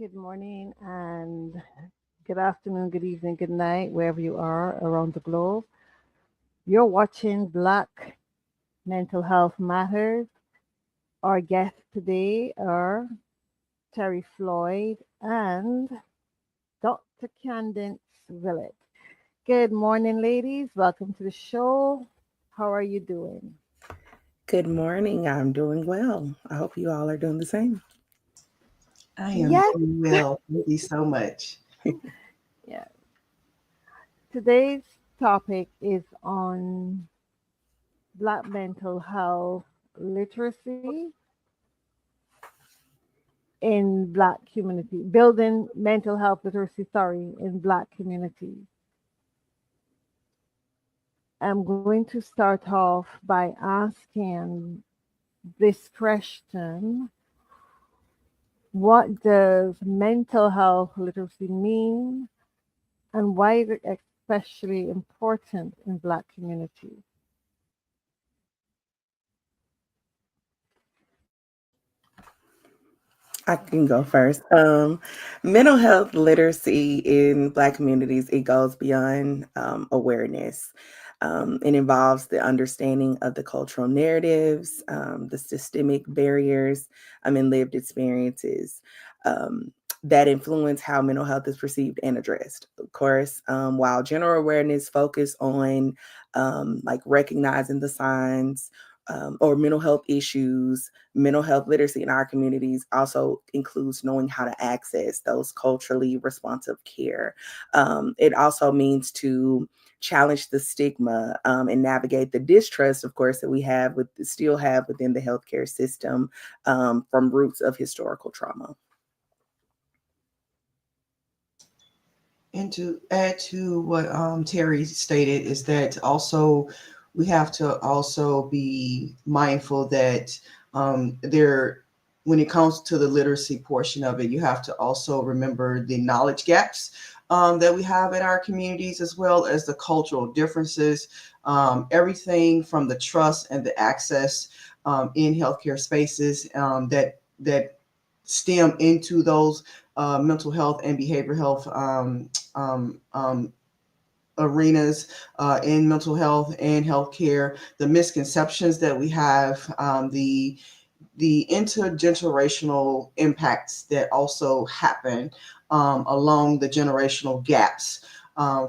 Good morning and good afternoon, good evening, good night, wherever you are around the globe. You're watching Black Mental Health Matters. Our guests today are Terri Floyd and Dr. Candance Willet. Good morning, ladies. Welcome to the show. How are you doing? Good morning. I'm doing well. I hope you all are doing the same. I am Yes, doing well. Thank you so much. yeah. Today's topic is on Black mental health literacy in Black community, building mental health literacy, sorry, in Black communities. I'm going to start off by asking this question. What does mental health literacy mean and why is it especially important in Black communities? I can go first. Mental health literacy in Black communities, it goes beyond awareness. It involves the understanding of the cultural narratives, the systemic barriers, and lived experiences um, that influence how mental health is perceived and addressed. Of course, while general awareness focus on like recognizing the signs or mental health issues, mental health literacy in our communities also includes knowing how to access those culturally responsive care. It also means to challenge the stigma and navigate the distrust, of course, that we have with still have within the healthcare system from roots of historical trauma. And to add to what Terry stated is that also we have to also be mindful that there, when it comes to the literacy portion of it, you have to also remember the knowledge gaps that we have in our communities, as well as the cultural differences, everything from the trust and the access in healthcare spaces that stem into those mental health and behavioral health um, um, arenas in mental health and healthcare, the misconceptions that we have, the intergenerational impacts that also happen along the generational gaps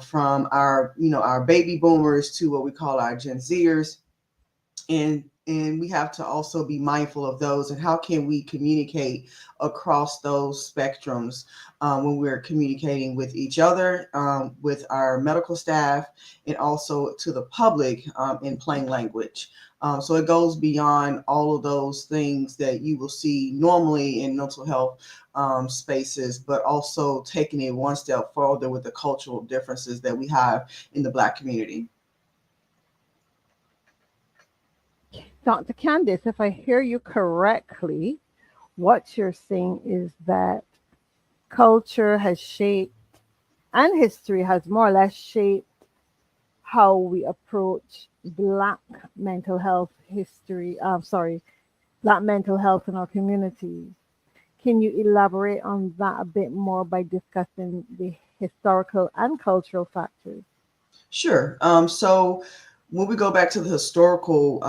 from our our baby boomers to what we call our Gen Zers, and we have to also be mindful of those and how can we communicate across those spectrums when we're communicating with each other, with our medical staff, and also to the public in plain language. So it goes beyond all of those things that you will see normally in mental health spaces, but also taking it one step further with the cultural differences that we have in the Black community. Dr. Candice, if I hear you correctly, what you're saying is that culture has shaped and history has more or less shaped how we approach Black mental health history. Sorry, Black mental health in our communities. Can you elaborate on that a bit more by discussing the historical and cultural factors? Sure. So when we go back to the historical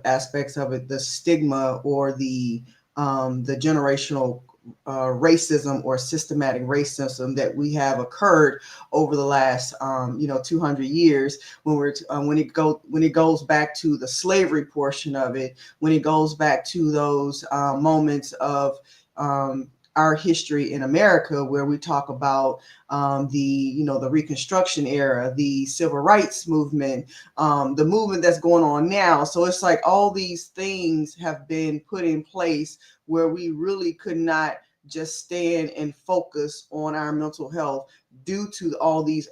aspects of it, the stigma or the generational racism or systematic racism that we have occurred over the last 200 years, when it goes back to the slavery portion of it, when it goes back to those moments of um, our history in America, where we talk about the Reconstruction era, the Civil Rights movement, the movement that's going on now. So it's like all these things have been put in place where we really could not just stand and focus on our mental health due to all these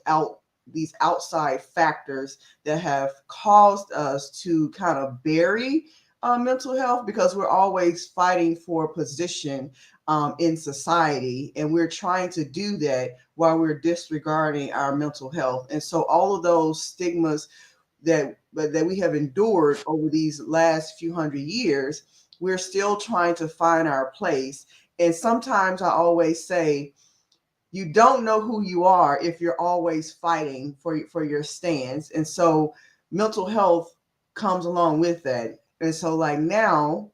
outside factors that have caused us to kind of bury mental health, because we're always fighting for position in society, and we're trying to do that while we're disregarding our mental health. And so all of those stigmas that we have endured over these last few hundred years, we're still trying to find our place And sometimes I always say, you don't know who you are if you're always fighting for your stands. And so mental health comes along with that. And so like now,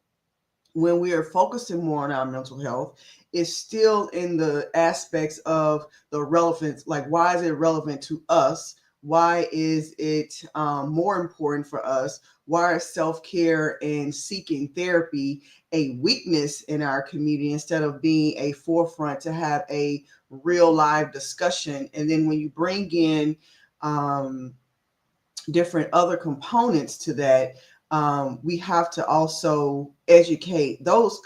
when we are focusing more on our mental health, it's still in the aspects of the relevance. Like, why is it relevant to us? Why is it more important for us? Why is self-care and seeking therapy a weakness in our community instead of being a forefront to have a real live discussion? And then when you bring in um, different other components to that, we have to also educate those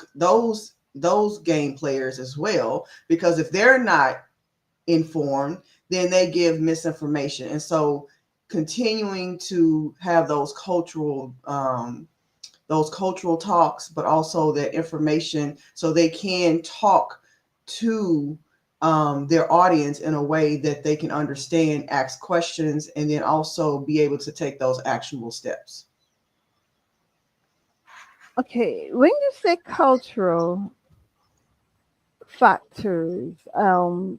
game players as well, because if they're not informed, then they give misinformation. And so continuing to have those cultural talks, but also that information so they can talk to their audience in a way that they can understand, ask questions, and then also be able to take those actionable steps. Okay, when you say cultural factors,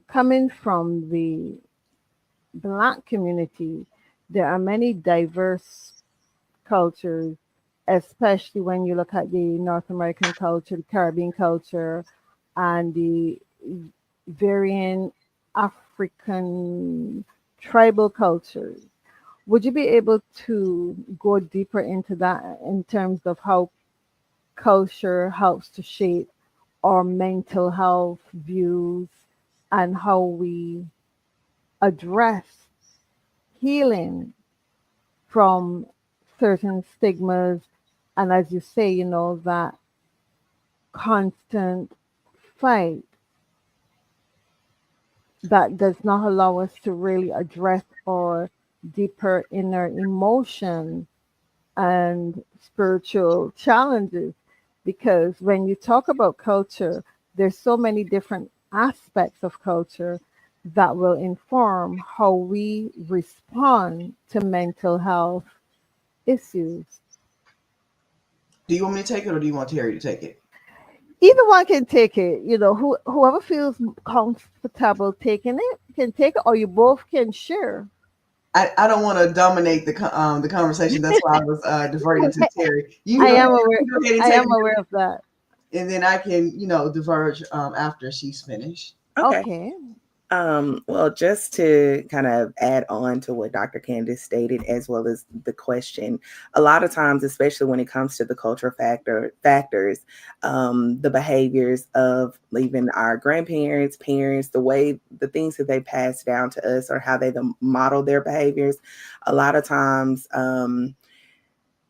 coming from the Black community, there are many diverse cultures, especially when you look at the North American culture, the Caribbean culture, and the varying African tribal cultures. Would you be able to go deeper into that in terms of how culture helps to shape our mental health views and how we address healing from certain stigmas, and as you say, that constant fight that does not allow us to really address our deeper inner emotion and spiritual challenges? Because when you talk about culture, there's so many different aspects of culture that will inform how we respond to mental health issues. Do you want me to take it, or do you want Terry to take it? Either one can take it. Whoever feels comfortable taking it can take it, or you both can share. I don't want to dominate the conversation. That's why I was diverting to Terry. You I go ahead, am aware. you go ahead and I take am it, aware of that. and then I can, diverge after she's finished. Okay. Okay. Well, just to kind of add on to what Dr. Candace stated, as well as the question, a lot of times, especially when it comes to the cultural factors, the behaviors of even our grandparents, parents, the things that they pass down to us, or how they model their behaviors, a lot of times.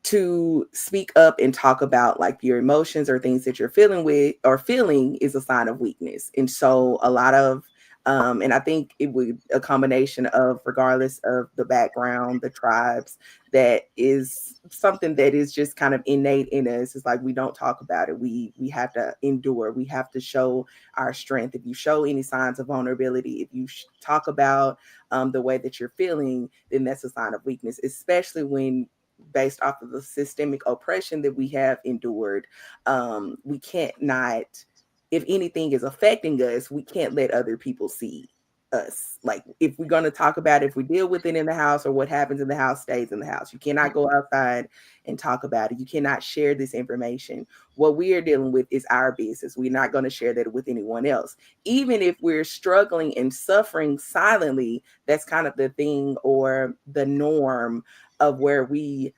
To speak up and talk about like your emotions or things that you're feeling is a sign of weakness. And so a lot of and I think it would a combination of, regardless of the background, the tribes, that is something that is just kind of innate in us. It's like we don't talk about it. We have to endure. We have to show our strength. If you show any signs of vulnerability, if you talk about the way that you're feeling, then that's a sign of weakness, especially when based off of the systemic oppression that we have endured. We can't not, if anything is affecting us, we can't let other people see us. Like, if we're going to talk about it, if we deal with it in the house, or what happens in the house stays in the house. You cannot go outside and talk about it. You cannot share this information. What we are dealing with is our business. We're not going to share that with anyone else. Even if we're struggling and suffering silently, that's kind of the thing, or the norm of where we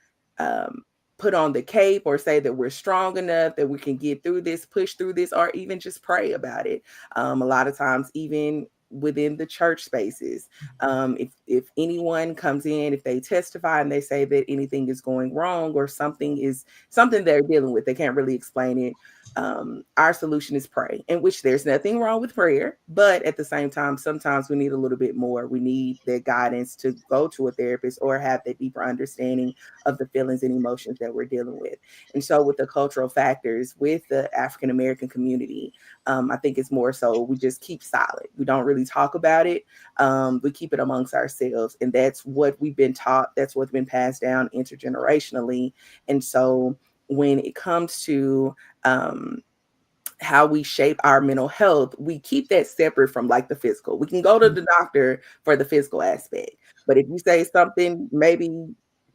put on the cape, or say that we're strong enough that we can get through this, push through this, or even just pray about it. A lot of times, even within the church spaces, if anyone comes in, if they testify and they say that anything is going wrong, or something they're dealing with, they can't really explain it. Our solution is pray, in which there's nothing wrong with prayer, but at the same time, sometimes we need a little bit more. We need the guidance to go to a therapist, or have that deeper understanding of the feelings and emotions that we're dealing with. And so, with the cultural factors with the African American community, I think it's more so we just keep silent. We don't really talk about it. We keep it amongst ourselves, and that's what we've been taught. That's what's been passed down intergenerationally. And so, when it comes to how we shape our mental health, we keep that separate from like the physical. We can go to the doctor for the physical aspect, but if you say something, maybe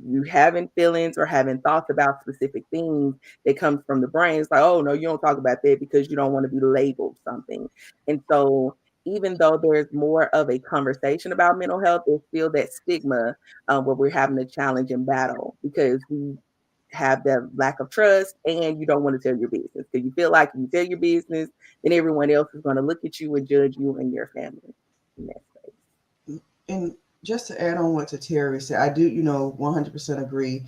you having feelings or having thoughts about specific things that comes from the brain, it's like, oh no, you don't talk about that because you don't want to be labeled something. And so even though there's more of a conversation about mental health, there's still that stigma where we're having a challenge and battle because we have that lack of trust and you don't want to tell your business because you feel like if you tell your business, then everyone else is going to look at you and judge you and your family in that space. And just to add on what to Terri said, I do, 100% agree,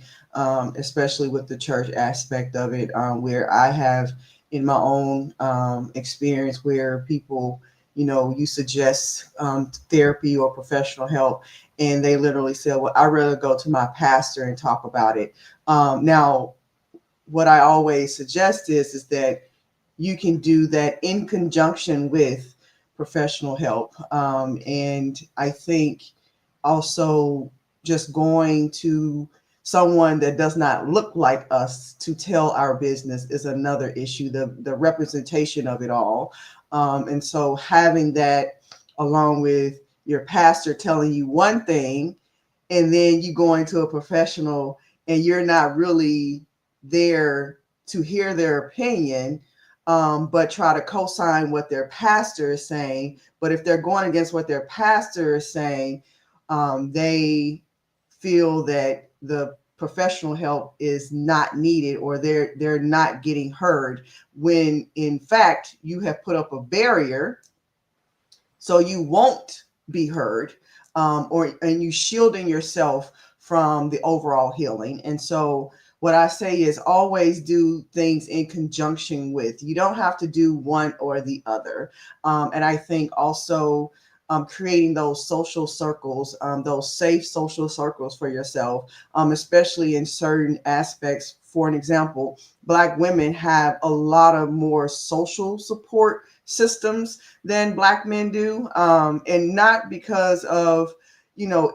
especially with the church aspect of it, where I have in my own experience where people, you suggest therapy or professional help, and they literally say, well, I'd rather go to my pastor and talk about it. Now, what I always suggest is that you can do that in conjunction with professional help. And I think also just going to someone that does not look like us to tell our business is another issue, the representation of it all. And so having that along with your pastor telling you one thing, and then you go into a professional and you're not really there to hear their opinion, but try to co-sign what their pastor is saying. But if they're going against what their pastor is saying, they feel that the professional help is not needed or they're not getting heard, when in fact you have put up a barrier so you won't be heard, and you shielding yourself from the overall healing. And so what I say is always do things in conjunction with. You don't have to do one or the other. And I think also creating those social circles, those safe social circles for yourself, especially in certain aspects. For an example, Black women have a lot of more social support systems than Black men do, and not because of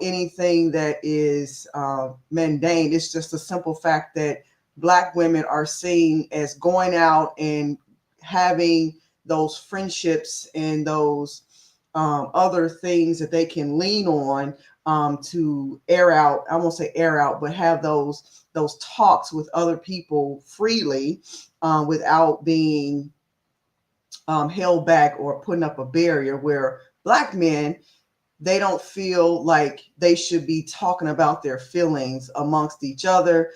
anything that is mundane. It's just a simple fact that Black women are seen as going out and having those friendships and those other things that they can lean on, to air out. I won't say air out, but have those talks with other people freely, without being held back or putting up a barrier. Where Black men, they don't feel like they should be talking about their feelings amongst each other.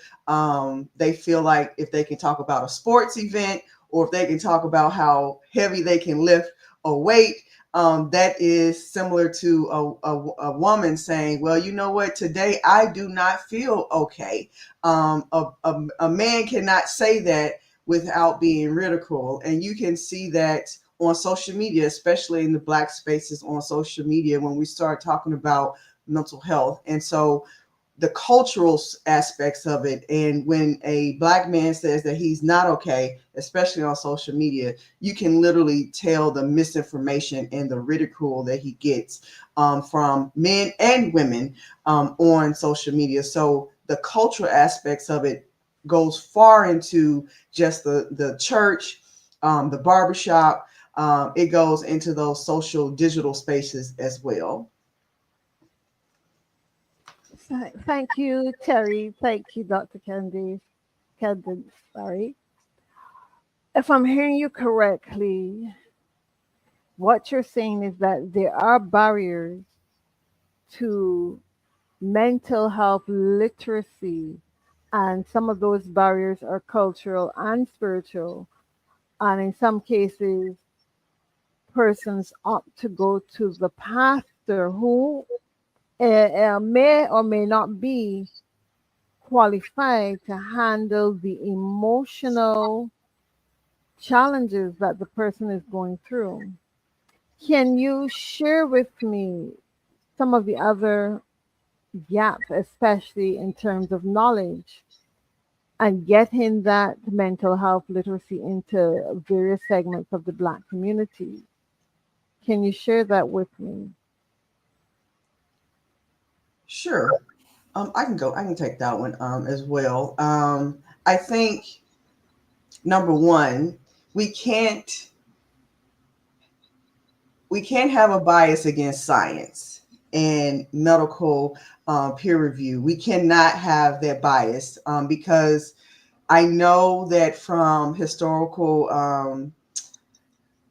They feel like if they can talk about a sports event, or if they can talk about how heavy they can lift a weight, that is similar to a woman saying, well, you know what, today I do not feel okay. A man cannot say that without being ridiculed. And you can see that on social media, especially in the Black spaces on social media, when we start talking about mental health. And so the cultural aspects of it, and when a Black man says that he's not okay, especially on social media, you can literally tell the misinformation and the ridicule that he gets, from men and women, on social media. So the cultural aspects of it goes far into just the church, the barbershop. It goes into those social digital spaces as well. Thank you, Terry. Thank you, Dr. Candice. Candance, sorry. If I'm hearing you correctly, what you're saying is that there are barriers to mental health literacy, and some of those barriers are cultural and spiritual. And in some cases, persons opt to go to the pastor who may or may not be qualified to handle the emotional challenges that the person is going through. Can you share with me some of the other gaps, especially in terms of knowledge and getting that mental health literacy into various segments of the Black community? Can you share that with me? Sure. I can go. I can take that one as well. I think number one, we can't we can't have a bias against science and medical peer review. We cannot have that bias because I know that from historical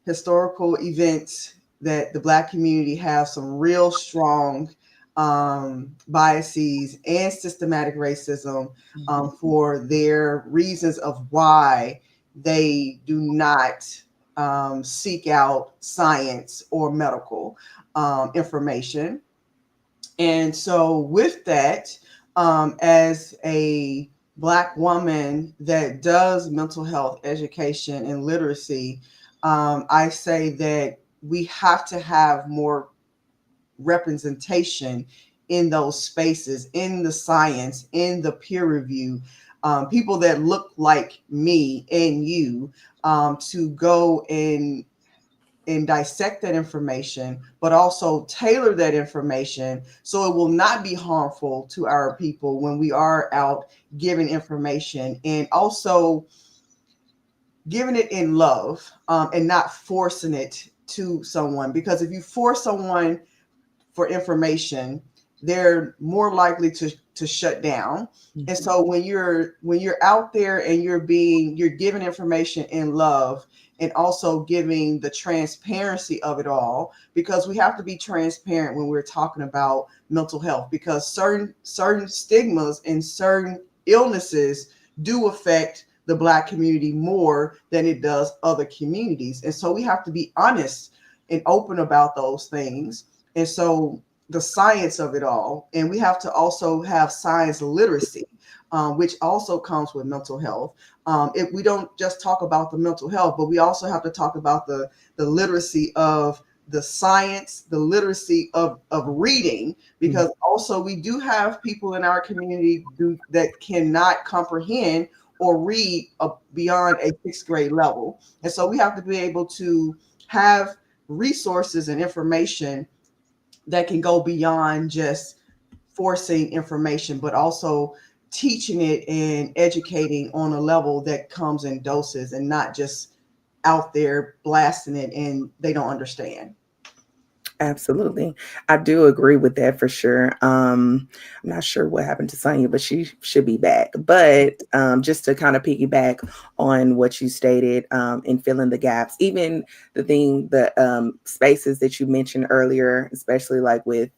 events that the Black community have some real strong biases and systematic racism for their reasons of why they do not seek out science or medical information. And so, with that, as a Black woman that does mental health education and literacy, I say that we have to have more representation in those spaces, in the science, in the peer review, people that look like me and you, to go and dissect that information, but also tailor that information so it will not be harmful to our people when we are out giving information, and also giving it in love, and not forcing it to someone. Because if you force someone for information, they're more likely to shut down. And so when you're out there and you're giving information in love, and also giving the transparency of it all, because we have to be transparent when we're talking about mental health, because certain stigmas and certain illnesses do affect the Black community more than it does other communities. And so we have to be honest and open about those things. And so the science of it all, and we have to also have science literacy, which also comes with mental health. If we don't just talk about the mental health, but we also have to talk about the literacy of the science, the literacy of reading, because also we do have people in our community that cannot comprehend or read beyond a sixth grade level. And so we have to be able to have resources and information that can go beyond just forcing information, but also teaching it and educating on a level that comes in doses, and not just out there blasting it and they don't understand. Absolutely. I do agree with that for sure. I'm not sure what happened to Sonia, but she should be back. But just to kind of piggyback on what you stated, and fill in the gaps, even the spaces that you mentioned earlier, especially like with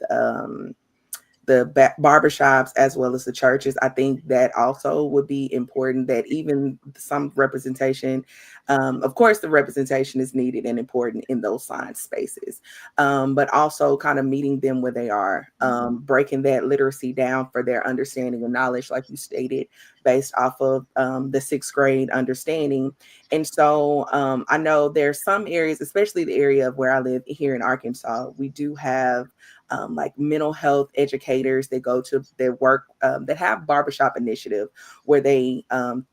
the barbershops as well as the churches. I think that also would be important, that even some representation, of course, the representation is needed and important in those science spaces, but also kind of meeting them where they are, breaking that literacy down for their understanding and knowledge, like you stated, based off of the sixth grade understanding. And so I know there's some areas, especially the area of where I live here in Arkansas, we do have like mental health educators that go to their work, that have barbershop initiative where they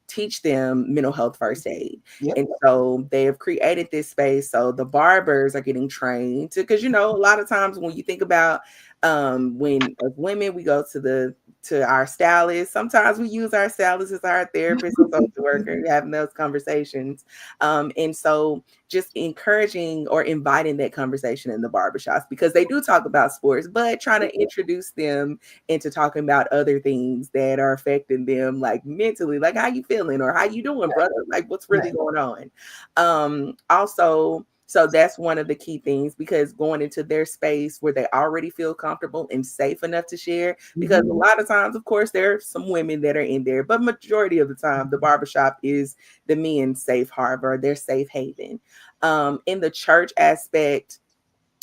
teach them mental health first aid. Yep. And so they have created this space. So the barbers are getting trained to, because, a lot of times when you think about when as women, we go to our stylist, sometimes we use our stylist as our therapist and social worker, having those conversations. And so just encouraging or inviting that conversation in the barbershops, because they do talk about sports, but trying to introduce them into talking about other things that are affecting them, like mentally, like how you feeling or how you doing, brother, like what's really going on. Also, so that's one of the key things, because going into their space where they already feel comfortable and safe enough to share, because a lot of times, of course, there are some women that are in there, but majority of the time, the barbershop is the men's safe harbor, their safe haven. In the church aspect,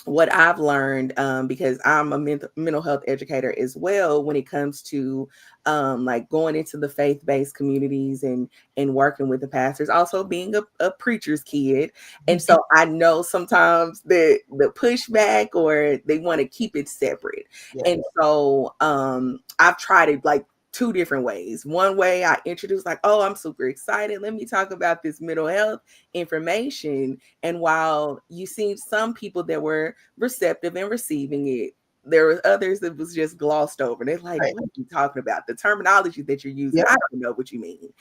what I've learned, because I'm a mental health educator as well, when it comes to like going into the faith-based communities and working with the pastors, also being a preacher's kid. And so I know sometimes the pushback, or they want to keep it separate. Yeah. And so I've tried it like two different ways. One way I introduce like, oh, I'm super excited, let me talk about this mental health information. And while you see some people that were receptive and receiving it, there were others that was just glossed over. They're like, Right. what are you talking about? The terminology that you're using, Yep. I don't know what you mean.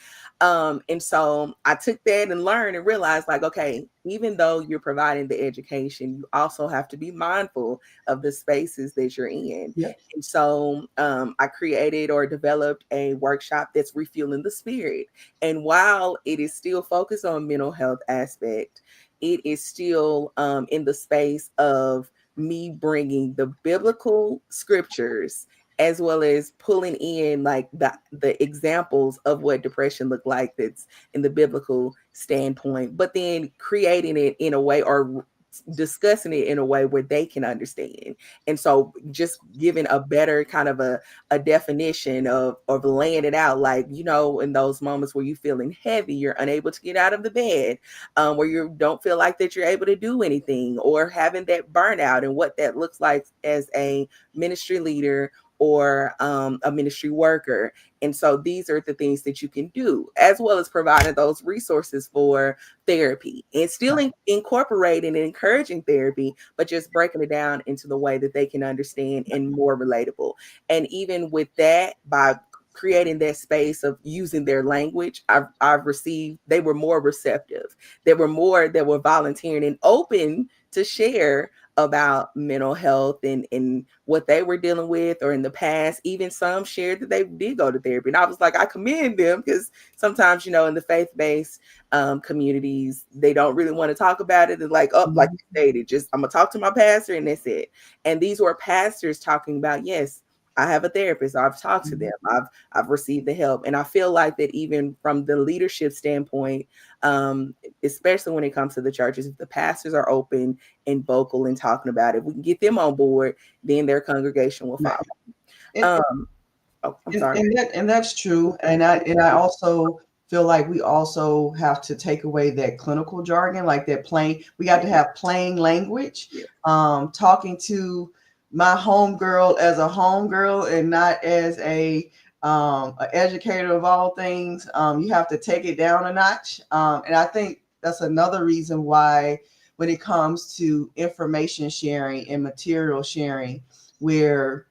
And so I took that and learned and realized, like, okay, even though you're providing the education, you also have to be mindful of the spaces that you're in. Yep. And so I created or developed a workshop that's refueling the spirit. And while it is still focused on mental health aspect, it is still in the space of me bringing the biblical scriptures as well as pulling in like the examples of what depression looked like that's in the biblical standpoint, but then creating it in a way or discussing it in a way where they can understand. And so just giving a better kind of a definition of laying it out, like, you know, in those moments where you're feeling heavy, you're unable to get out of the bed, where you don't feel like that you're able to do anything, or having that burnout and what that looks like as a ministry leader or a ministry worker. And so these are the things that you can do, as well as providing those resources for therapy and still incorporating and encouraging therapy, but just breaking it down into the way that they can understand and more relatable. And even with that, by creating that space of using their language, I've received, they were more receptive. There were more that were volunteering and open to share about mental health and what they were dealing with, or in the past, even some shared that they did go to therapy. And I was like, I commend them, because sometimes, you know, in the faith-based communities, they don't really want to talk about it. And like, oh, like you stated, just I'm gonna talk to my pastor and that's it. And these were pastors talking about, yes, I have a therapist. I've talked to them. I've received the help. And I feel like that even from the leadership standpoint, especially when it comes to the churches, if the pastors are open and vocal and talking about it, we can get them on board, then their congregation will follow. And, I'm sorry. and that's true. And I also feel like we also have to take away that clinical jargon, like that plain. We got to have plain language. Talking to my homegirl as a homegirl and not as a educator of all things. You have to take it down a notch. And I think that's another reason why, when it comes to information sharing and material sharing, where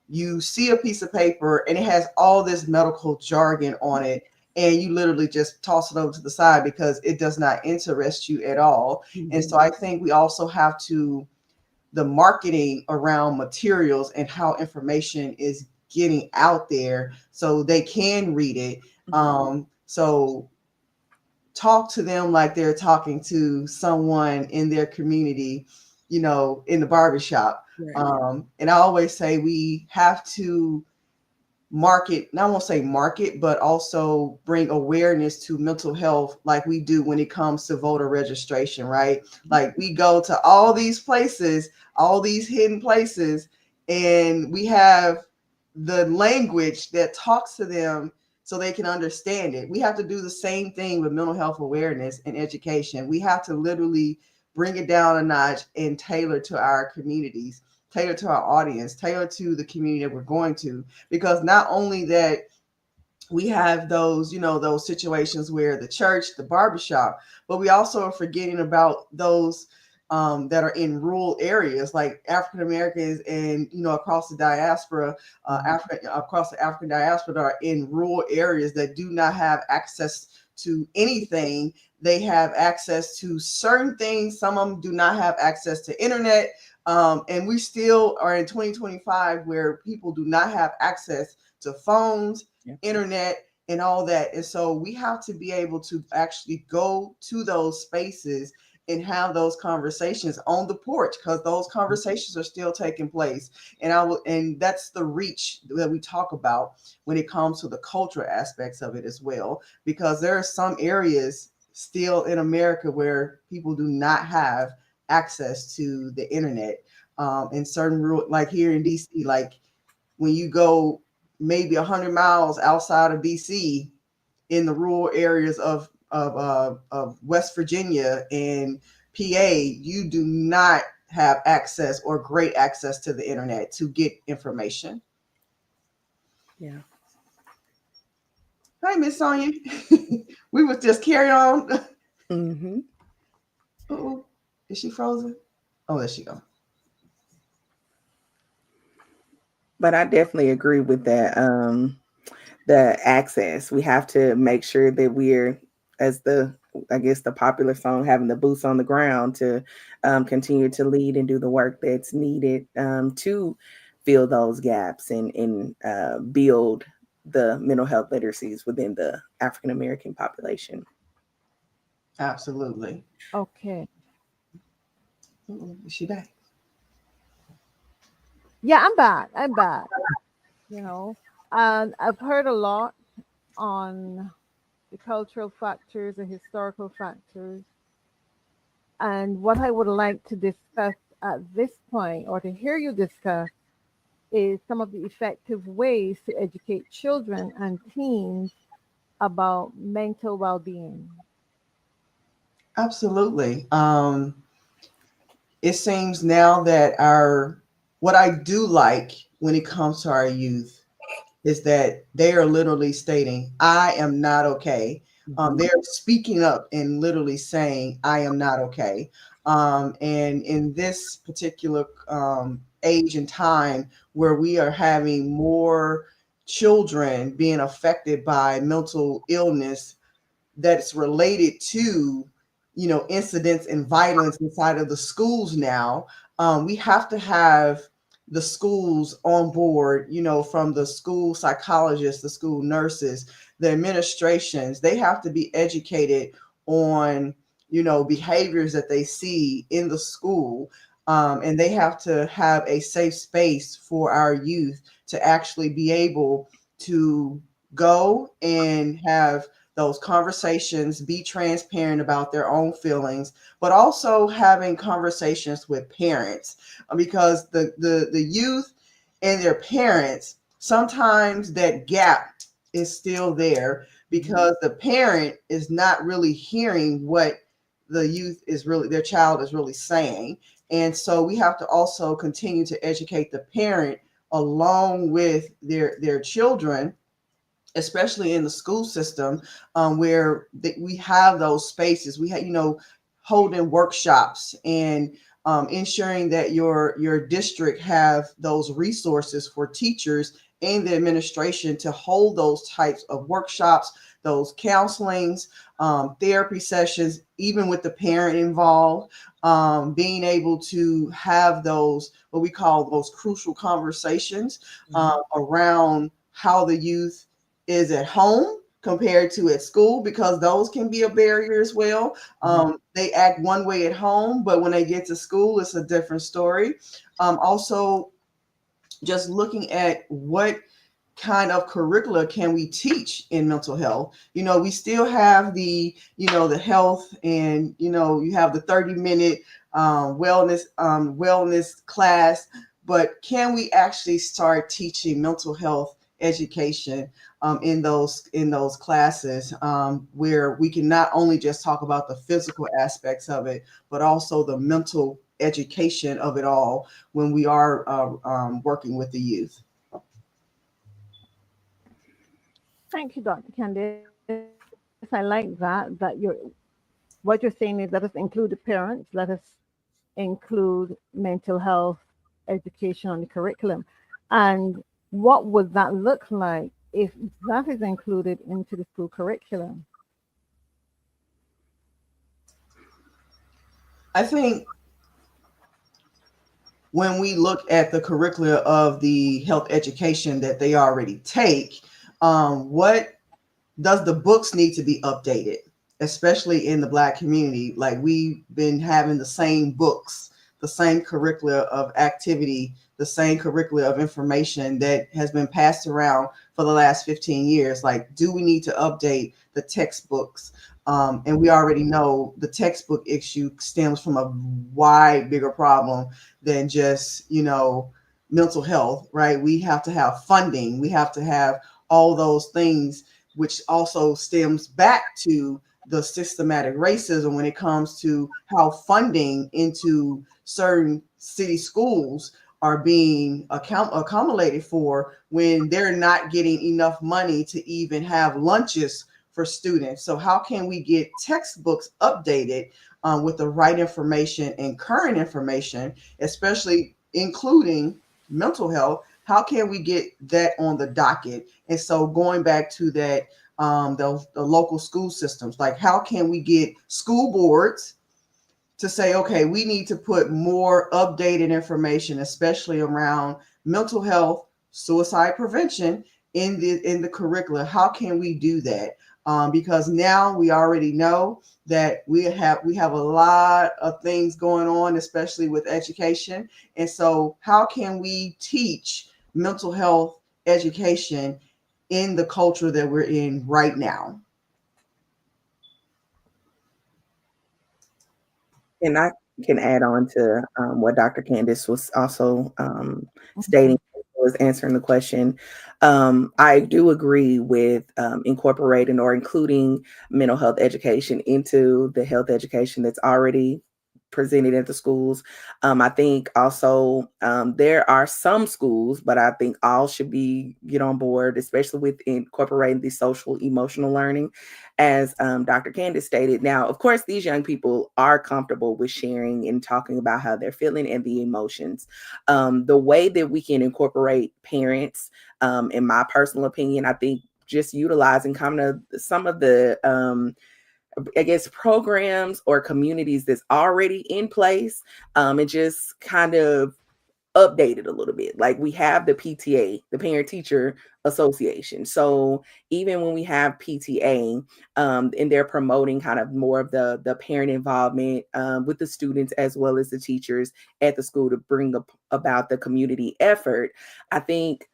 you see a piece of paper and it has all this medical jargon on it, and you literally just toss it over to the side because it does not interest you at all. And so I think we also have to, the marketing around materials and how information is getting out there so they can read it. So talk to them like they're talking to someone in their community, you know, in the barbershop. And I always say we have to market, and I won't say market, but also bring awareness to mental health like we do when it comes to voter registration, right? Like we go to all these places, all these hidden places, and we have the language that talks to them so they can understand it. We have to do the same thing with mental health awareness and education. We have to literally bring it down a notch and tailor to our communities, tailor to our audience, tailor to the community that we're going to. Because not only that, we have those, you know, those situations where the church, the barbershop, but we also are forgetting about those that are in rural areas, like African Americans and, you know, across the diaspora, across the African diaspora that are in rural areas that do not have access to anything. They have access to certain things. Some of them do not have access to internet. And we still are in 2025 where people do not have access to phones, internet, and all that. And so we have to be able to actually go to those spaces and have those conversations on the porch, because those conversations are still taking place. And that's the reach that we talk about when it comes to the cultural aspects of it as well, because there are some areas still in America where people do not have access to the internet. In certain rural, like here in DC, like when you go maybe 100 miles outside of DC, in the rural areas of West Virginia and PA, you do not have access or great access to the internet to get information. Yeah. Hi, Miss Sonia. We was just carrying on. Oh, is she frozen? Oh, there she go. But I definitely agree with that. The access. We have to make sure that we're, as the, I guess, the popular song, having the boots on the ground to continue to lead and do the work that's needed to fill those gaps and build the mental health literacies within the African American population. Absolutely. Okay. Is she back? Yeah, I'm back. I'm back. You know, and I've heard a lot on the cultural factors, the historical factors, and what I would like to discuss at this point, or to hear you discuss, is some of the effective ways to educate children and teens about mental well-being. Absolutely. It seems now that our what I do like when it comes to our youth is that they are literally stating, I am not okay. Mhm. They're speaking up and literally saying, I am not okay. And in this particular age and time where we are having more children being affected by mental illness that's related to, incidents and violence inside of the schools now, we have to have the schools on board, from the school psychologists, the school nurses, the administrations. They have to be educated on, behaviors that they see in the school. And they have to have a safe space for our youth to actually be able to go and have those conversations, be transparent about their own feelings, but also having conversations with parents, because the youth and their parents, sometimes that gap is still there because the parent is not really hearing what the youth is really, their child is really saying. And so we have to also continue to educate the parent along with their children, especially in the school system, where we have those spaces. We have, holding workshops and ensuring that your district have those resources for teachers and the administration to hold those types of workshops, those counselings, therapy sessions, even with the parent involved, being able to have those, what we call those crucial conversations around how the youth is at home compared to at school, because those can be a barrier as well. They act one way at home, but when they get to school, it's a different story. Also, just looking at what kind of curricula can we teach in mental health. We still have the health, and you have the 30-minute wellness class, but can we actually start teaching mental health education in those classes, where we can not only just talk about the physical aspects of it, but also the mental education of it all when we are working with the youth. Thank you, Dr. Candice. I like that what you're saying is, let us include the parents, let us include mental health education on the curriculum. And what would that look like if that is included into the school curriculum? I think when we look at the curricula of the health education that they already take, what does the books need to be updated, especially in the Black community? Like, we've been having the same books, the same curricula of activity, the same curricula of information that has been passed around for the last 15 years. Like, do we need to update the textbooks? And we already know the textbook issue stems from a wide bigger problem than just, mental health, right? We have to have funding. We have to have all those things, which also stems back to the systematic racism when it comes to how funding into certain city schools are being accumulated for, when they're not getting enough money to even have lunches for students. So how can we get textbooks updated with the right information and current information, especially including mental health? how can we get that on the docket? And so going back to that, the local school systems, like how can we get school boards to say, okay, we need to put more updated information, especially around mental health, suicide prevention in the curricula. How can we do that? Because now we already know that we have a lot of things going on, especially with education. And so, how can we teach mental health education in the culture that we're in right now? And I can add on to what Dr. Candace was also Mhm. stating, was answering the question. I do agree with incorporating or including mental health education into the health education that's already presented at the schools. I think also there are some schools, but I think all should be get on board, especially with incorporating the social emotional learning, as Dr. Candace stated. Now, of course, these young people are comfortable with sharing and talking about how they're feeling and the emotions. The way that we can incorporate parents, in my personal opinion, I think just utilizing kind of some of the I guess programs or communities that's already in place, and just kind of updated a little bit. Like we have the PTA, the Parent Teacher Association. So even when we have PTA, and they're promoting kind of more of the parent involvement with the students as well as the teachers at the school to bring up about the community effort, I think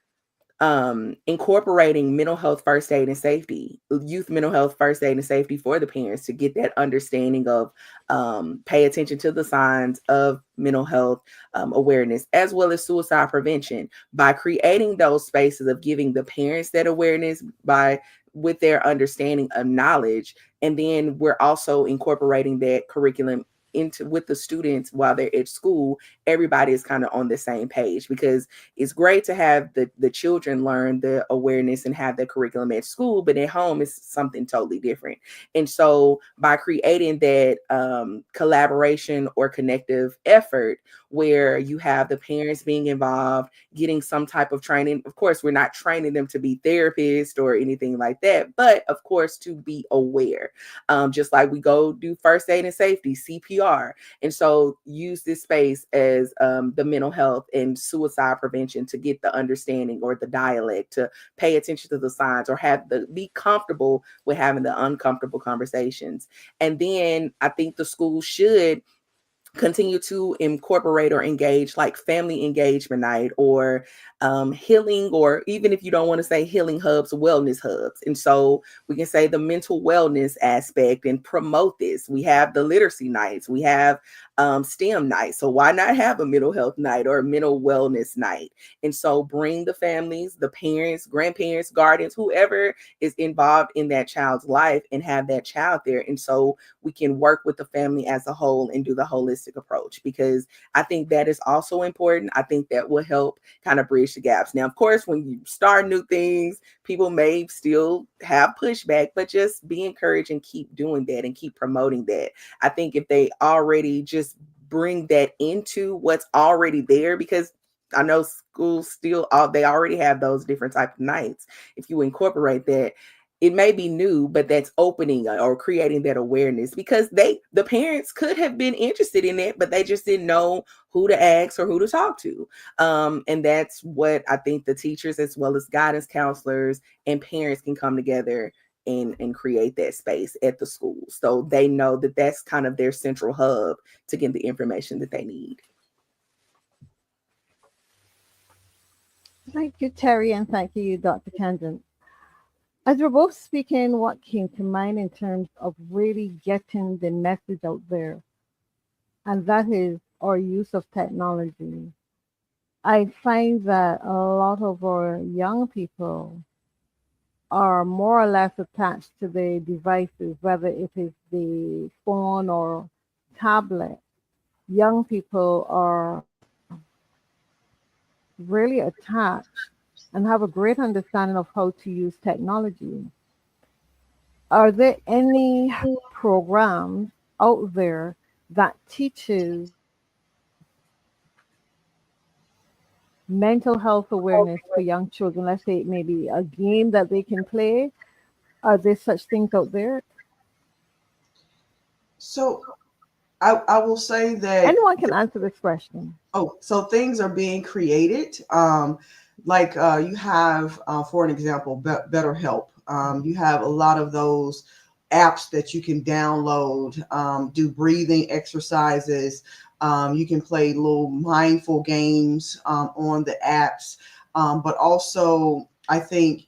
incorporating mental health first aid and safety, youth mental health first aid and safety for the parents to get that understanding of pay attention to the signs of mental health awareness, as well as suicide prevention, by creating those spaces of giving the parents that awareness by with their understanding of knowledge. And then we're also incorporating that curriculum into with the students while they're at school. Everybody is kind of on the same page, because it's great to have the children learn the awareness and have the curriculum at school, but at home it's something totally different. And so by creating that collaboration or connective effort where you have the parents being involved, getting some type of training. Of course, we're not training them to be therapists or anything like that, but of course to be aware. Just like we go do first aid and safety, CPR. And so use this space as the mental health and suicide prevention to get the understanding or the dialect, to pay attention to the signs, or have the be comfortable with having the uncomfortable conversations. And then I think the school should continue to incorporate or engage like family engagement night, or healing, or even if you don't want to say healing hubs, wellness hubs. And so we can say the mental wellness aspect and promote this. We have the literacy nights, we have STEM nights. So why not have a mental health night or a mental wellness night? And so bring the families, the parents, grandparents, guardians, whoever is involved in that child's life, and have that child there. And so we can work with the family as a whole and do the holistic approach, because I think that is also important. I think that will help kind of bridge the gaps. Now, of course, when you start new things, people may still have pushback, but just be encouraged and keep doing that and keep promoting that. I think if they already just bring that into what's already there, because I know schools still they already have those different type of nights. If you incorporate that, it may be new, but that's opening or creating that awareness, because the parents could have been interested in it, but they just didn't know who to ask or who to talk to. And that's what I think the teachers, as well as guidance counselors and parents, can come together and create that space at the schools, so they know that that's kind of their central hub to get the information that they need. Thank you, Terry, and thank you, Dr. Candance. As we're both speaking, what came to mind in terms of really getting the message out there, and that is our use of technology. I find that a lot of our young people are more or less attached to the devices, whether it is the phone or tablet. Young people are really attached and have a great understanding of how to use technology. Are there any programs out there that teaches mental health awareness for young children? Let's say maybe a game that they can play. Are there such things out there? So I will say that, Anyone can answer this question. oh, so things are being created. Like you have, for an example, BetterHelp. You have a lot of those apps that you can download, do breathing exercises. You can play little mindful games on the apps. But also, I think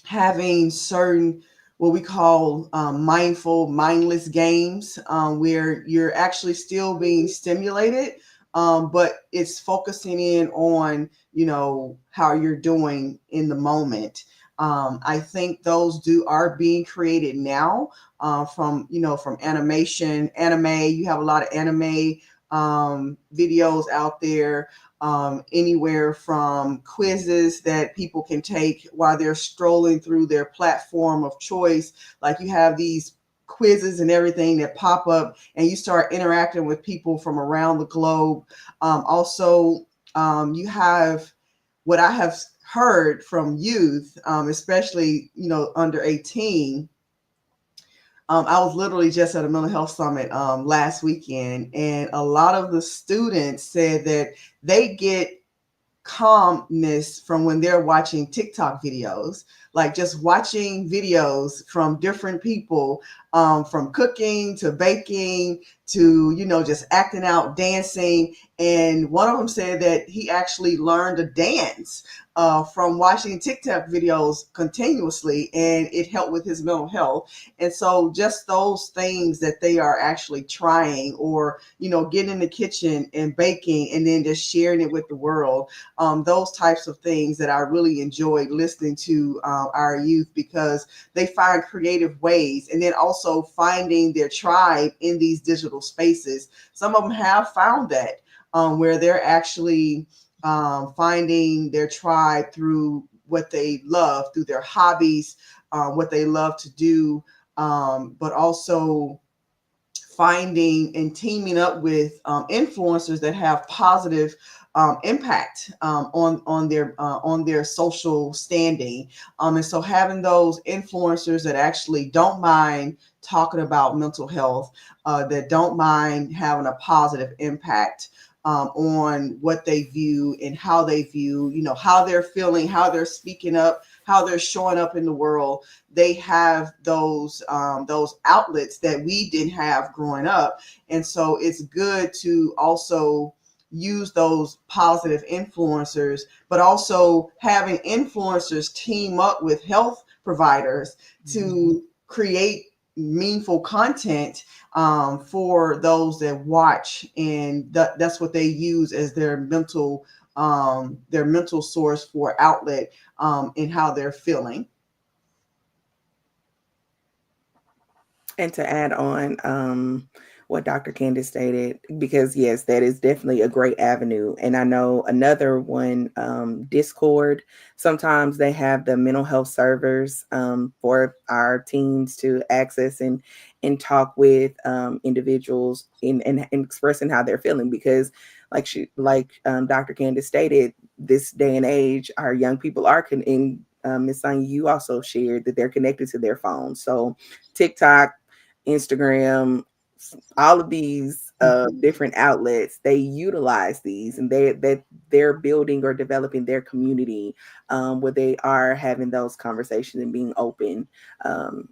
having certain what we call mindful, mindless games where you're actually still being stimulated, but it's focusing in on how you're doing in the moment. I think those do are being created now from from anime. You have a lot of anime videos out there, anywhere from quizzes that people can take while they're strolling through their platform of choice. Like you have these quizzes and everything that pop up, and you start interacting with people from around the globe. Also, you have what I have heard from youth, especially under 18. I was literally just at a mental health summit last weekend, and a lot of the students said that they get calmness from when they're watching TikTok videos, like just watching videos from different people, from cooking to baking to, just acting out, dancing. And one of them said that he actually learned to dance from watching TikTok videos continuously, and it helped with his mental health. And so just those things that they are actually trying, or, getting in the kitchen and baking and then just sharing it with the world, those types of things that I really enjoyed listening to our youth, because they find creative ways, and then also finding their tribe in these digital spaces. Some of them have found that, where they're actually finding their tribe through what they love, through their hobbies, what they love to do, but also finding and teaming up with influencers that have positive impact on their social standing, and so having those influencers that actually don't mind talking about mental health, that don't mind having a positive impact on what they view and how they view, how they're feeling, how they're speaking up, how they're showing up in the world. They have those outlets that we didn't have growing up, and so it's good to also use those positive influencers, but also having influencers team up with health providers to create meaningful content for those that watch, and that's what they use as their mental source for outlet in how they're feeling. And to add on what Dr. Candace stated, because yes, that is definitely a great avenue. And I know another one, Discord. Sometimes they have the mental health servers for our teens to access and talk with individuals in expressing how they're feeling. Because Dr. Candace stated, this day and age, our young people are in Miss Sonia, you also shared that they're connected to their phones. So TikTok, Instagram, all of these different outlets, they utilize these, and they're building or developing their community where they are having those conversations and being open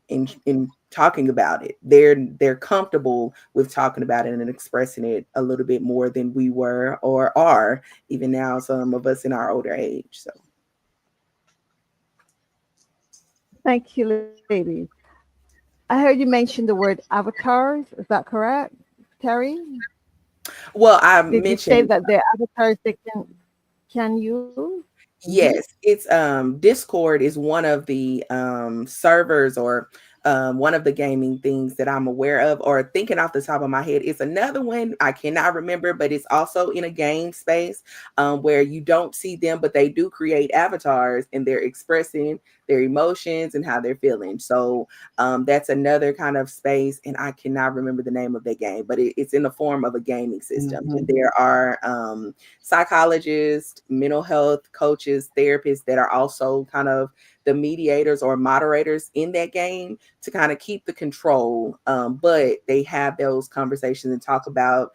in talking about it. They're comfortable with talking about it and expressing it a little bit more than we were or are even now, some of us in our older age. So Thank you, ladies. I heard you mention the word avatars. Is that correct, Terry? well, I Did you say mentioned, that they're avatars they can use? yes, it's Discord is one of the servers or one of the gaming things that I'm aware of, or thinking off the top of my head, is another one I cannot remember, but it's also in a game space, where you don't see them, but they do create avatars and they're expressing their emotions and how they're feeling. So that's another kind of space, and I cannot remember the name of that game, but it's in the form of a gaming system. And Mhm. there are psychologists, mental health coaches, therapists that are also kind of the mediators or moderators in that game to kind of keep the control. But they have those conversations and talk about,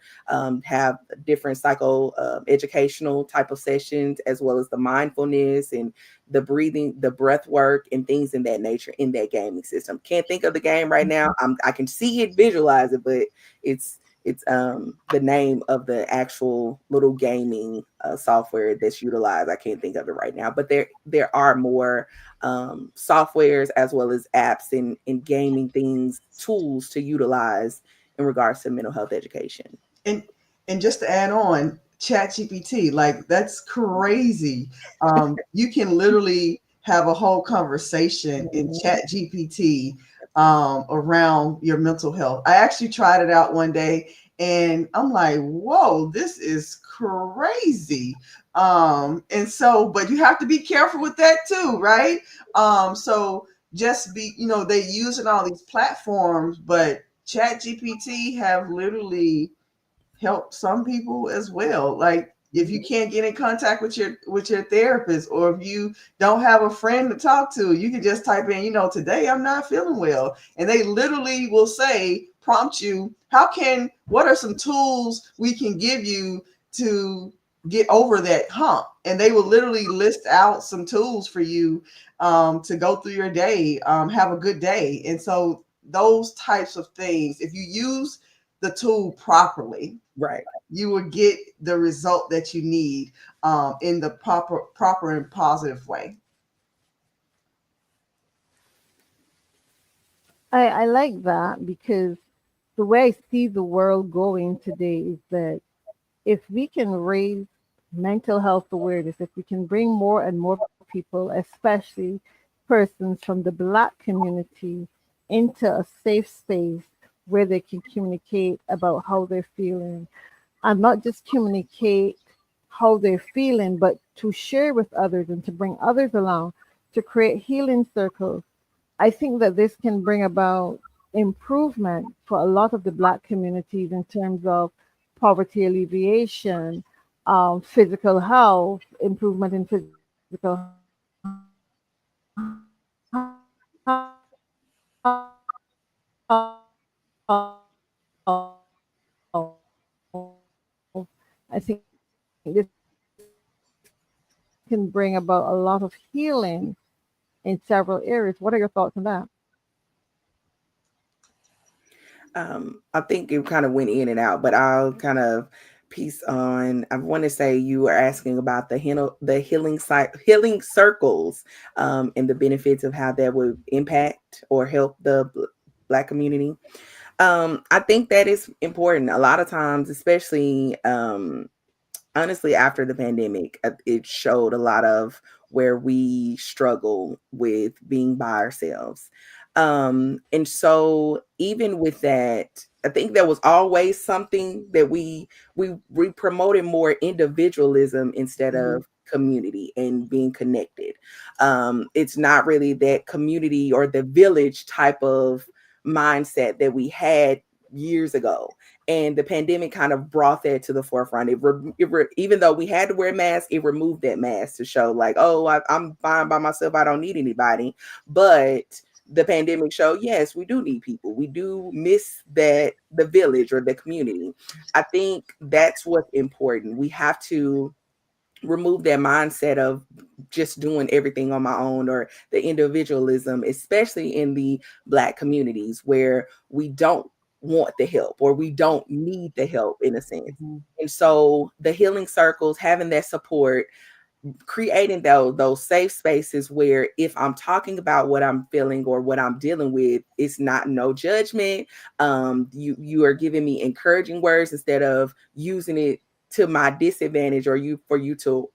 have different psycho educational type of sessions, as well as the mindfulness and the breathing, the breath work, and things in that nature in that gaming system. Can't think of the game right now. I can see it, visualize it, but it's the name of the actual little gaming software that's utilized. I can't think of it right now, but there are more softwares as well as apps and gaming things, tools to utilize in regards to mental health education. and and just to add on, chat gpt, like that's crazy. You can literally have a whole conversation in Mhm. chat gpt around your mental health. I actually tried it out one day, and I'm like, whoa, this is crazy. And so, but you have to be careful with that too, right? So just be, they using all these platforms, but chat gpt have literally help some people as well. Like if you can't get in contact with your therapist, or if you don't have a friend to talk to, you can just type in, today I'm not feeling well, and they literally will say, prompt you, what are some tools we can give you to get over that hump, and they will literally list out some tools for you to go through your day, have a good day. And so those types of things, if you use the tool properly, Right. you will get the result that you need in the proper and positive way. I like that because the way I see the world going today is that if we can raise mental health awareness, if we can bring more and more people, especially persons from the Black community, into a safe space where they can communicate about how they're feeling, and not just communicate how they're feeling, but to share with others and to bring others along, to create healing circles. I think that this can bring about improvement for a lot of the Black communities in terms of poverty alleviation, physical health, improvement in physical health. I think this can bring about a lot of healing in several areas. What are your thoughts on that? I think it kind of went in and out, but I'll kind of piece on. I want to say you were asking about the healing site, healing circles, and the benefits of how that would impact or help the Black community. I think that is important. A lot of times, especially honestly after the pandemic, it showed a lot of where we struggle with being by ourselves. And so even with that, I think there was always something that we promoted more individualism instead Mhm. of community and being connected. It's not really that community or the village type of mindset that we had years ago, and the pandemic kind of brought that to the forefront. Even though we had to wear masks, it removed that mask to show like, oh, I'm fine by myself, I don't need anybody. But the pandemic showed, yes, we do need people, we do miss that, the village or the community. I think that's what's important. We have to remove that mindset of just doing everything on my own, or the individualism, especially in the Black communities where we don't want the help or we don't need the help in a sense. Mhm. And so the healing circles, having that support, creating those safe spaces where if I'm talking about what I'm feeling or what I'm dealing with, it's not no judgment. You are giving me encouraging words instead of using it to my disadvantage, or you for you to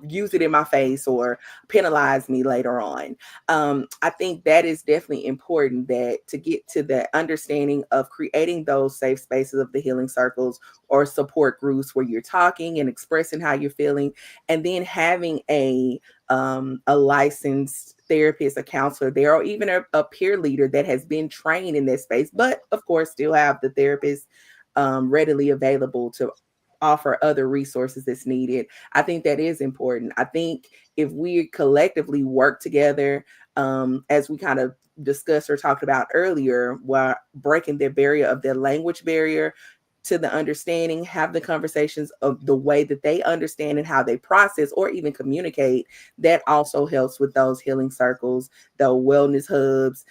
use it in my face or penalize me later on. I think that is definitely important, that to get to the understanding of creating those safe spaces of the healing circles or support groups where you're talking and expressing how you're feeling, and then having a licensed therapist, a counselor there, or even a peer leader that has been trained in that space, but of course still have the therapist readily available to offer other resources that's needed. I think that is important. I think if we collectively work together, as we kind of discussed or talked about earlier, while breaking their barrier of their language barrier to the understanding, have the conversations of the way that they understand and how they process or even communicate, that also helps with those healing circles, the wellness hubs,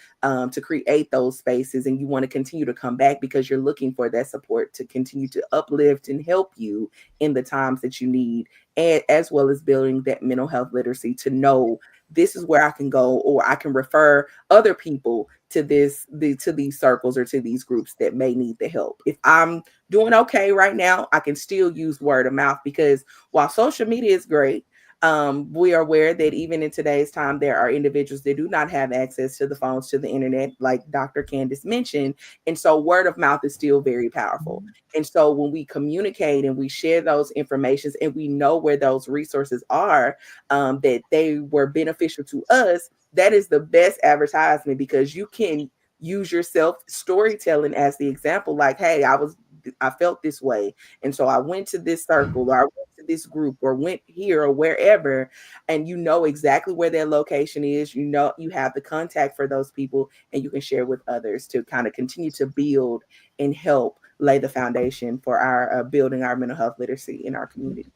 to create those spaces. And you want to continue to come back because you're looking for that support to continue to uplift and help you in the times that you need, and as well as building that mental health literacy to know this is where I can go, or I can refer other people to to these circles or to these groups that may need the help. If I'm doing okay right now, I can still use word of mouth, because while social media is great, we are aware that even in today's time, there are individuals that do not have access to the phones, to the internet, like Dr. Candance mentioned. And so word of mouth is still very powerful. And so when we communicate and we share those informations and we know where those resources are, that they were beneficial to us, that is the best advertisement, because you can use yourself storytelling as the example. Like, hey, I felt this way, and so I went to this circle, or I went to this group, or went here or wherever, and you know exactly where their location is. You know, you have the contact for those people, and you can share with others to kind of continue to build and help lay the foundation for our building our mental health literacy in our community.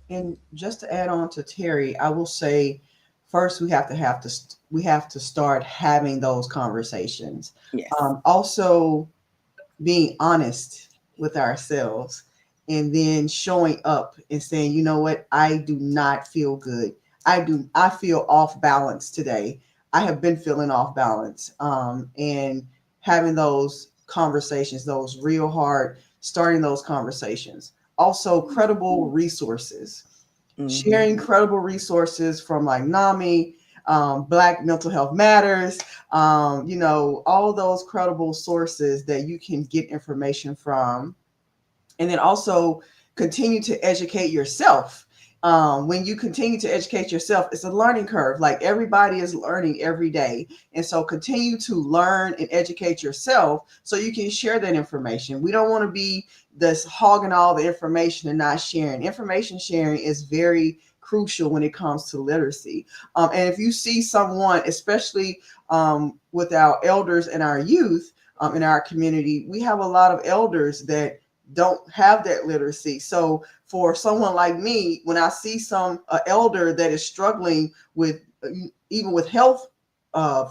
And just to add on to Terri, I will say first we have to start having those conversations. Yes. Also being honest with ourselves, and then showing up and saying, you know what, I do not feel good. I feel off balance today. I have been feeling off balance. And having those conversations, those real hard, starting those conversations. Also credible resources, sharing credible resources from like NAMI, Black Mental Health Matters, all those credible sources that you can get information from. And then also continue to educate yourself. When you continue to educate yourself, it's a learning curve. Like everybody is learning every day. And so continue to learn and educate yourself so you can share that information. We don't want to be this hogging all the information and not sharing. Information sharing is very crucial when it comes to literacy. And if you see someone, especially with our elders and our youth in our community, we have a lot of elders that don't have that literacy. So for someone like me, when I see some elder that is struggling with even with health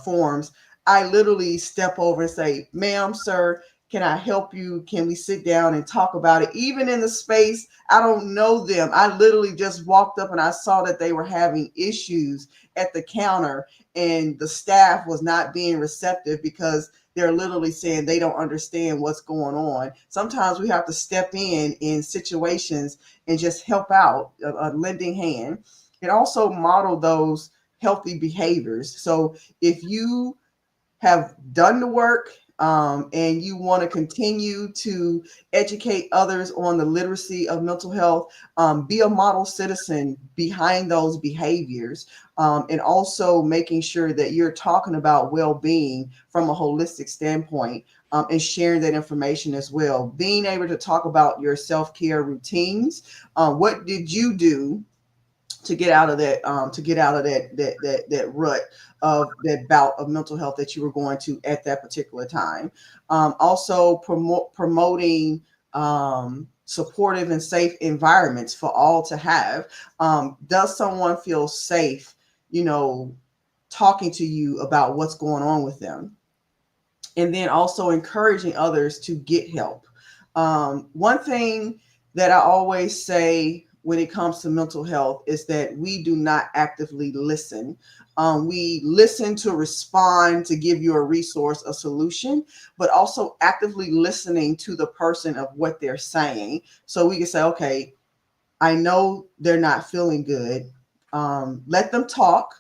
forms, I literally step over and say, ma'am, sir, can I help you? Can we sit down and talk about it? Even in the space, I don't know them. I literally just walked up and I saw that they were having issues at the counter, and the staff was not being receptive because they're literally saying they don't understand what's going on. Sometimes we have to step in situations and just help out, a lending hand, and also model those healthy behaviors. So if you have done the work, and you want to continue to educate others on the literacy of mental health, be a model citizen behind those behaviors, and also making sure that you're talking about well-being from a holistic standpoint, and sharing that information as well. Being able to talk about your self-care routines. What did you do to get out of that that rut of that bout of mental health that you were going to at that particular time? Also promoting supportive and safe environments for all to have. Does someone feel safe, talking to you about what's going on with them? And then also encouraging others to get help. One thing that I always say when it comes to mental health is that we do not actively listen. We listen to respond, to give you a resource, a solution, but also actively listening to the person of what they're saying. So we can say, okay, I know they're not feeling good. Let them talk,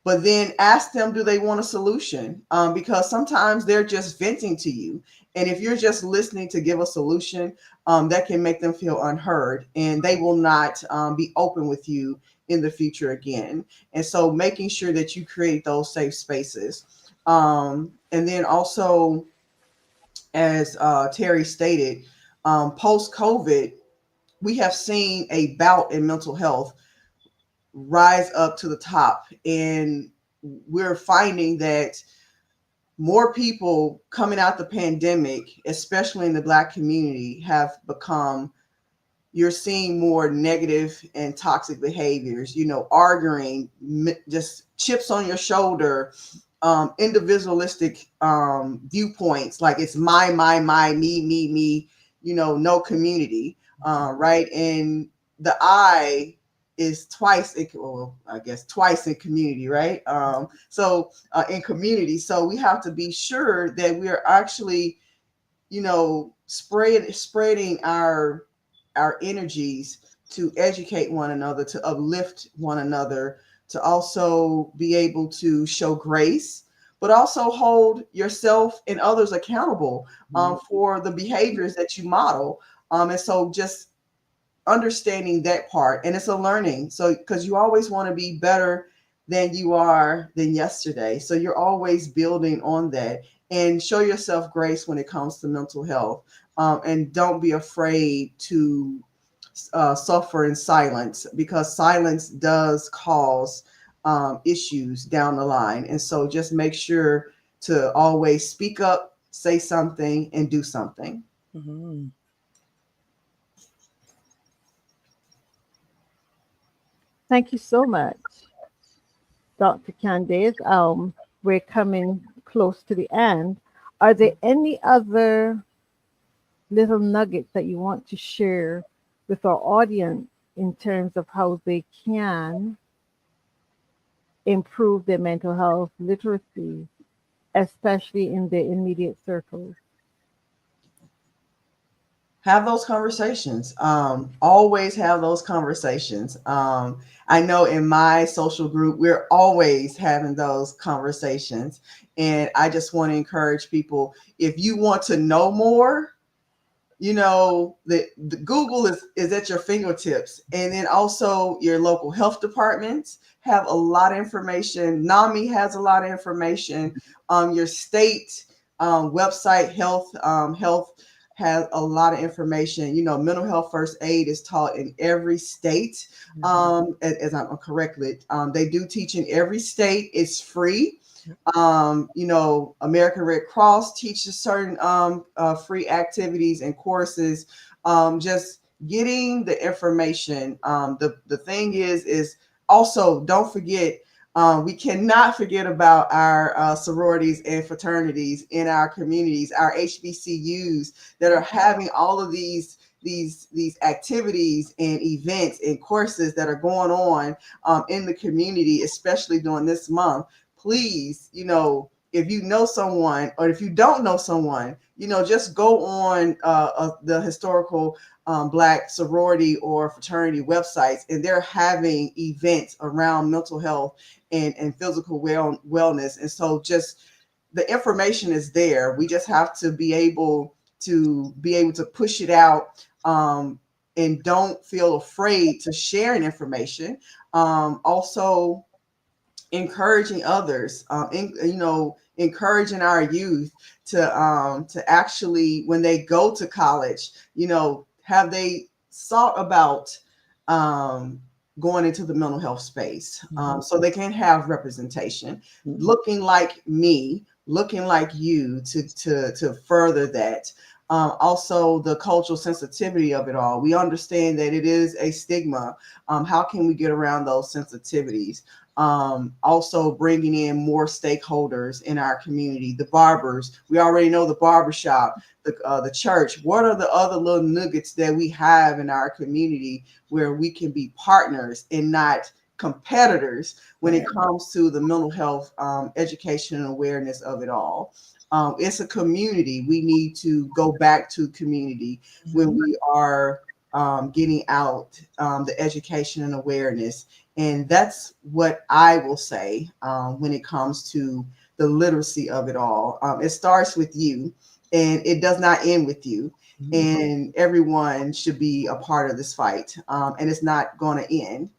but then ask them, do they want a solution? Because sometimes they're just venting to you. And if you're just listening to give a solution, that can make them feel unheard, and they will not be open with you in the future again. And so making sure that you create those safe spaces. And then also, as Terri stated, post COVID, we have seen a bout in mental health rise up to the top. And we're finding that more people coming out the pandemic, especially in the Black community, have become, you're seeing more negative and toxic behaviors, arguing, just chips on your shoulder, individualistic viewpoints, like it's my, me, no community, right? And the I is twice, well, I guess twice in community, right? In community, so we have to be sure that we are actually, spreading our energies to educate one another, to uplift one another, to also be able to show grace, but also hold yourself and others accountable for the behaviors that you model. And so just understanding that part, and it's a learning. So because you always want to be better than you are than yesterday. So you're always building on that, and show yourself grace when it comes to mental health. And don't be afraid to suffer in silence, because silence does cause issues down the line. And so just make sure to always speak up, say something, and do something. Mm-hmm. Thank you so much, Dr. Candace. We're coming close to the end. Are there any other little nuggets that you want to share with our audience in terms of how they can improve their mental health literacy, especially in their immediate circles? Have those conversations. Always have those conversations. I know in my social group, we're always having those conversations. And I just want to encourage people, if you want to know more, the Google is at your fingertips. And then also your local health departments have a lot of information. NAMI has a lot of information. Your state website, health has a lot of information. Mental health first aid is taught in every state. As I'm correctly, they do teach in every state. It's free. American Red Cross teaches certain free activities and courses. Just getting the information. The thing is also, don't forget, we cannot forget about our sororities and fraternities in our communities, our HBCUs that are having all of these activities and events and courses that are going on in the community, especially during this month. Please, if you know someone, or if you don't know someone, just go on the historical Black sorority or fraternity websites, and they're having events around mental health and physical wellness. And so just the information is there. We just have to be able to push it out, and don't feel afraid to sharing information. Also, encouraging others, encouraging our youth to actually, when they go to college, have they thought about going into the mental health space, so they can have representation, looking like me, looking like you, to further that. Also, the cultural sensitivity of it all. We understand that it is a stigma. How can we get around those sensitivities? Also bringing in more stakeholders in our community, the barbers. We already know the barbershop, the church. What are the other little nuggets that we have in our community where we can be partners and not competitors when it comes to the mental health education and awareness of it all? It's a community. We need to go back to community when we are getting out the education and awareness. And that's what I will say when it comes to the literacy of it all. It starts with you, and it does not end with you. And everyone should be a part of this fight, and it's not going to end.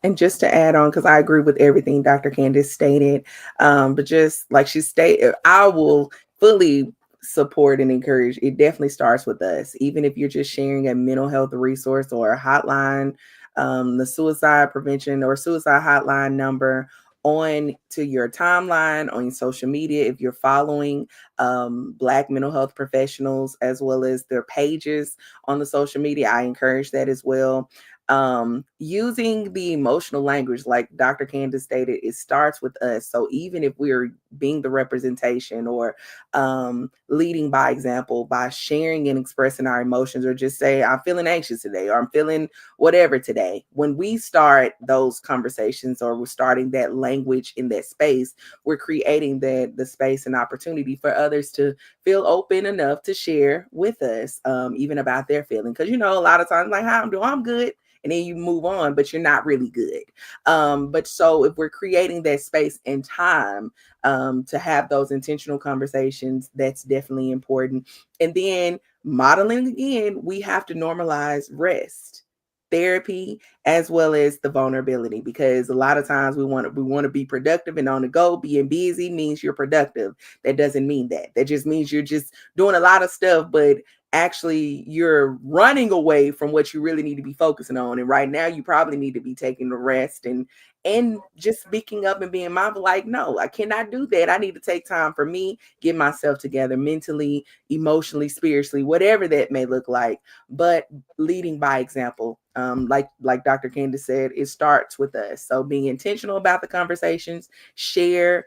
And just to add on, because I agree with everything Dr. Candace stated, but just like she stated, I will fully support and encourage. It definitely starts with us. Even if you're just sharing a mental health resource or a hotline, the suicide prevention or suicide hotline number on to your timeline on social media, if you're following Black mental health professionals as well as their pages on the social media, I encourage that as well. Using the emotional language, like Dr. Candace stated, it starts with us. So even if we're being the representation or leading by example by sharing and expressing our emotions, or just say I'm feeling anxious today, or I'm feeling whatever today, when we start those conversations or we're starting that language in that space, we're creating the space and opportunity for others to feel open enough to share with us, even about their feeling. Because a lot of times, like, how I'm doing, I'm good, and then you move on, but you're not really good. But so if we're creating that space and time to have those intentional conversations, that's definitely important. And then modeling again, we have to normalize rest, therapy, as well as the vulnerability, because a lot of times we want to be productive and on the go. Being busy means you're productive. That doesn't mean that. That just means you're just doing a lot of stuff, but actually you're running away from what you really need to be focusing on. And right now you probably need to be taking the rest and just speaking up and being mindful, like, no, I cannot do that. I need to take time for me, get myself together mentally, emotionally, spiritually, whatever that may look like. But leading by example, like Dr. Candace said, it starts with us. So being intentional about the conversations, share,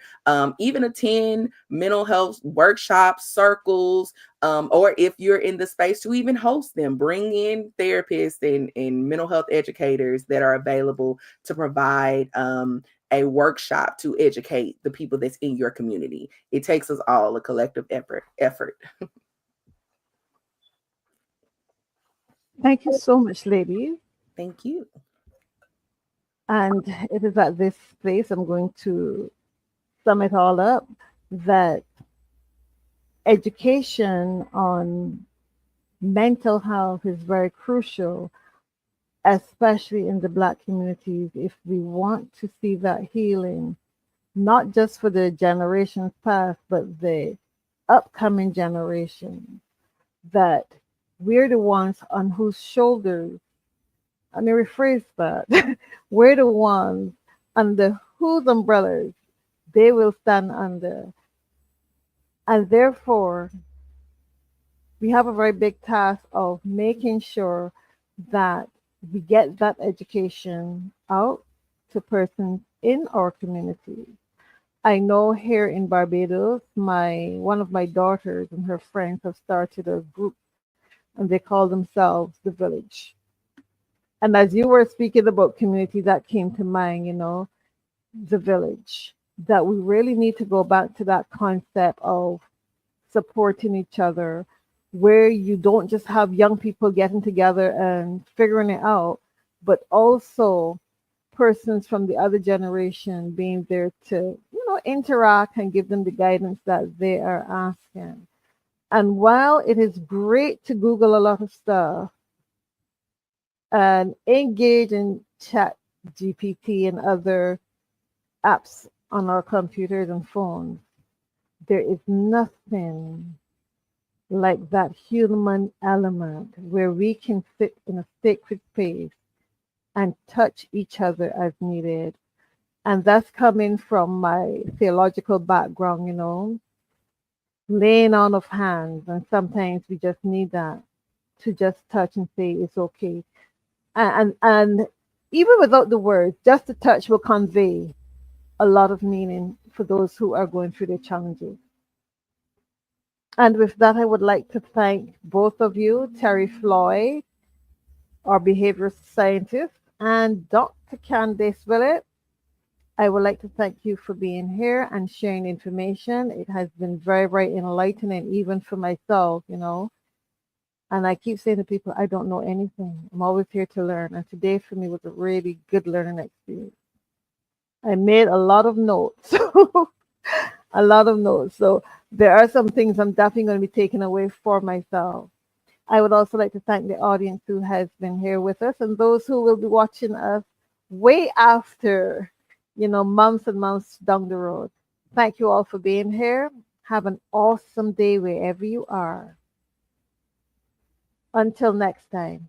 even attend mental health workshops, circles, or if you're in the space to even host them, bring in therapists and mental health educators that are available to provide a workshop to educate the people that's in your community. It takes us all a collective effort. Thank you so much, ladies. Thank you. And it is at this place I'm going to sum it all up, that education on mental health is very crucial, especially in the Black communities, if we want to see that healing, not just for the generations past, but the upcoming generation, that we're the ones on whose shoulders, let me rephrase that, we're the ones under whose umbrellas they will stand under. And therefore, we have a very big task of making sure that we get that education out to persons in our community. I know here in Barbados, one of my daughters and her friends have started a group, and they call themselves the Village. And as you were speaking about community, that came to mind, the village. That we really need to go back to that concept of supporting each other, where you don't just have young people getting together and figuring it out, but also persons from the other generation being there to, interact and give them the guidance that they are asking. And while it is great to Google a lot of stuff and engage in chat GPT and other apps on our computers and phones, there is nothing like that human element where we can sit in a sacred space and touch each other as needed. And that's coming from my theological background, laying on of hands. And sometimes we just need that to just touch and say it's okay. And even without the words, just the touch will convey a lot of meaning for those who are going through their challenges. And with that, I would like to thank both of you, Terri Floyd, our behavioral scientist, and Dr. Candance Willet. I would like to thank you for being here and sharing information. It has been very, very enlightening, even for myself, And I keep saying to people, I don't know anything. I'm always here to learn. And today for me was a really good learning experience. I made a lot of notes, a lot of notes. So there are some things I'm definitely going to be taking away for myself. I would also like to thank the audience who has been here with us and those who will be watching us way after, months and months down the road. Thank you all for being here. Have an awesome day wherever you are. Until next time.